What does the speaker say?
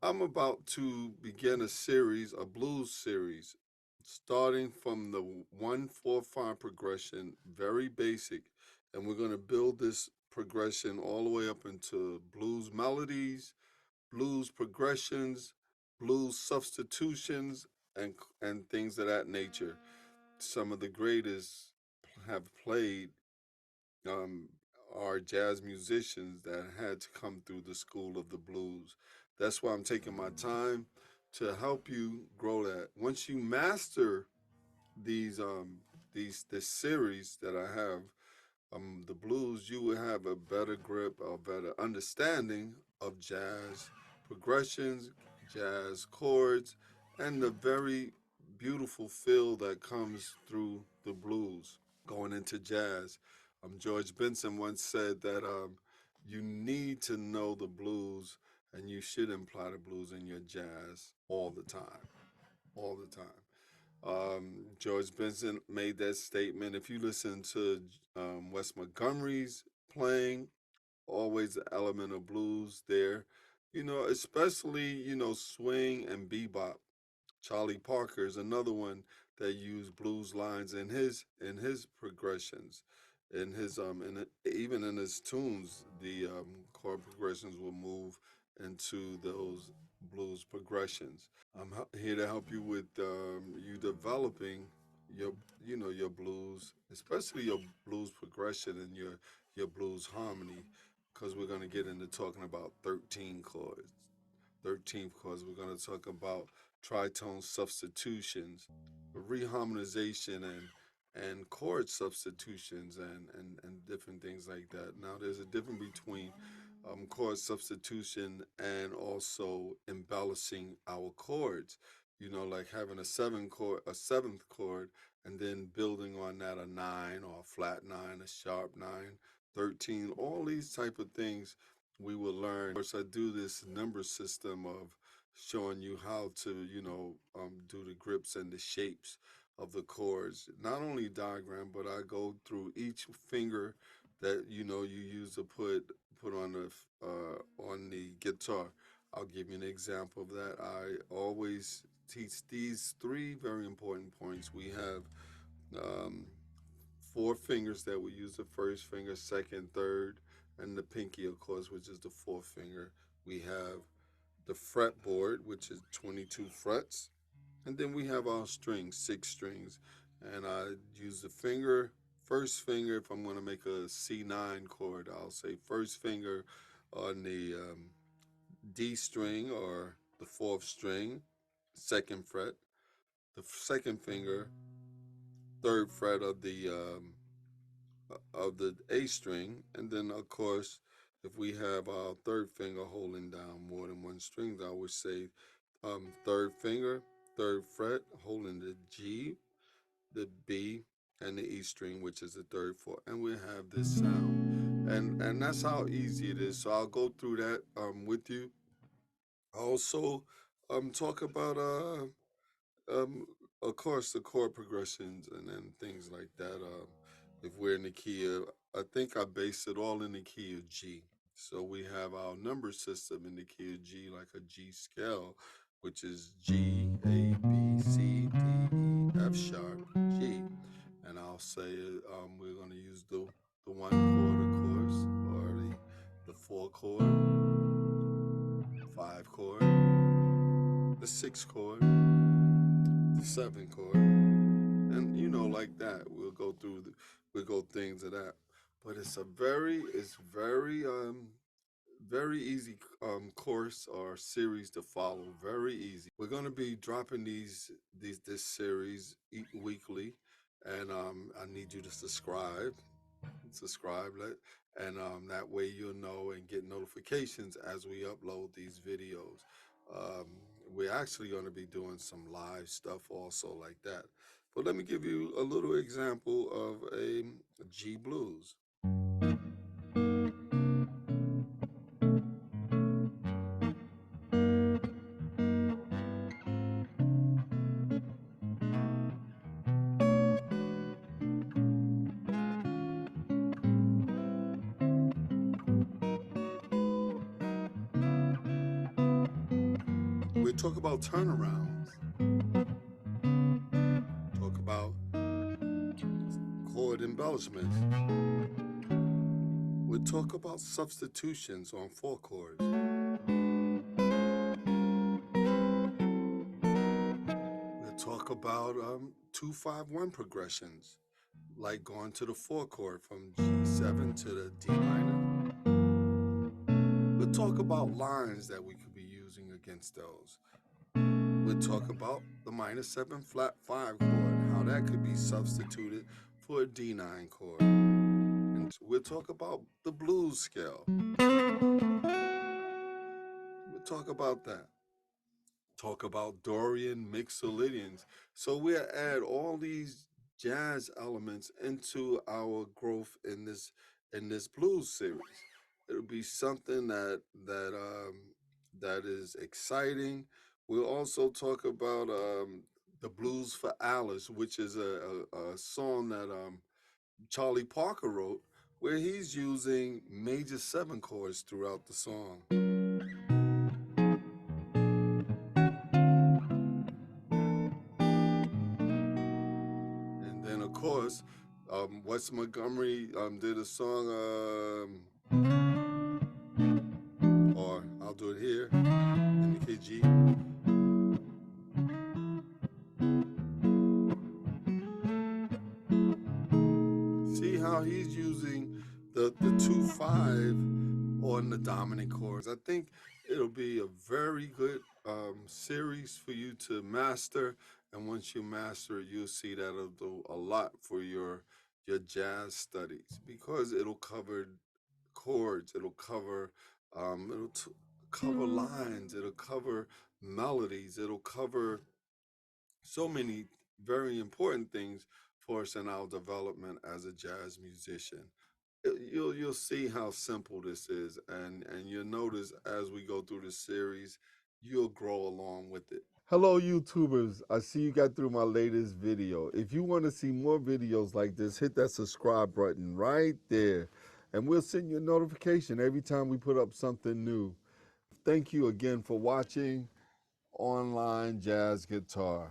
I'm about to begin a series, a blues series, starting from the 1-4-5 progression, very basic, and we're going to build this progression all the way up into blues melodies, blues progressions, blues substitutions, and things of that nature. Some of the greatest have played um, are jazz musicians that had to come through the school of the blues. That's why I'm taking my time to help you grow that. Once you master these this series that I have, the blues, you will have a better grip, a better understanding of jazz progressions, jazz chords, and the very beautiful feel that comes through the blues going into jazz. George Benson once said that you need to know the blues and you should imply the blues in your jazz all the time, all the time. George Benson made that statement. If you listen to Wes Montgomery's playing, always an element of blues there. Especially, swing and bebop. Charlie Parker is another one that used blues lines in his progressions, in his even in his tunes, the chord progressions will move into those blues progressions. I'm here to help you with you developing your your blues, especially your blues progression and your blues harmony, because we're going to get into talking about 13 chords. 13th chords. We're going to talk about tritone substitutions, reharmonization, and chord substitutions, and different things like that. Now, there's a difference between chord substitution and also embellishing our chords. Like having a seventh chord, and then building on that a nine or a flat nine, a sharp nine, 13. All these type of things we will learn. Of course, I do this number system of showing you how to, do the grips and the shapes of the chords. Not only diagram, but I go through each finger that you use to put on the guitar. I'll give you an example of that. I always teach these three very important points. We have um, four fingers that we use: the first finger, second, third, and the pinky, of course, which is the fourth finger. We have the fretboard, which is 22 frets, and then we have our strings, 6 strings. And I use the first finger. If I'm going to make a C9 chord, I'll say first finger on the D string or the fourth string, second fret. The second finger, third fret of the A string, and then of course, if we have our third finger holding down more than one string, I would say third finger, third fret, holding the G, the B, and the E string, which is the third, fourth, and we have this sound, and that's how easy it is. So I'll go through that with you. Also, talk about um, of course, the chord progressions and things like that. If we're in the key of, I think I based it all in the key of G. So we have our number system in the key of G, like a G scale, which is G, A, B, C, D, E, F sharp, G. And I'll say we're going to use the one chord, of course, or the four chord, five chord, the six chord, the seven chord, and like that. We'll go things of that. But it's very easy course or series to follow. Very easy. We're gonna be dropping this series weekly, and I need you to subscribe, and that way you'll know and get notifications as we upload these videos. Um, we're actually going to be doing some live stuff also like that. But let me give you a little example of a G blues. talk about turnarounds, talk about chord embellishments. We'll talk about substitutions on 4 chords. We'll talk about 2-5-1 progressions, like going to the 4 chord from G7 to the D minor. We'll talk about lines that we could be using against those. We'll talk about the minor 7 flat 5 chord, how that could be substituted for a D9 chord. And we'll talk about the blues scale. We'll talk about that. Talk about Dorian Mixolydians. So we'll add all these jazz elements into our growth in this blues series. It'll be something that is exciting. We'll also talk about the Blues for Alice, which is a song that Charlie Parker wrote, where he's using major 7 chords throughout the song. And then, of course, Wes Montgomery did a song, or I'll do it here in the key G. See how he's using the 2-5 on the dominant chords. I think it'll be a very good series for you to master. And once you master it, you'll see that it'll do a lot for your jazz studies, because it'll cover chords, it'll cover cover lines, it'll cover melodies, it'll cover so many very important things for us in our development as a jazz musician. You'll see how simple this is, and you'll notice as we go through this series, you'll grow along with it. Hello, YouTubers. I see you got through my latest video. If you want to see more videos like this, hit that subscribe button right there, and we'll send you a notification every time we put up something new. Thank you again for watching Online Jazz Guitar.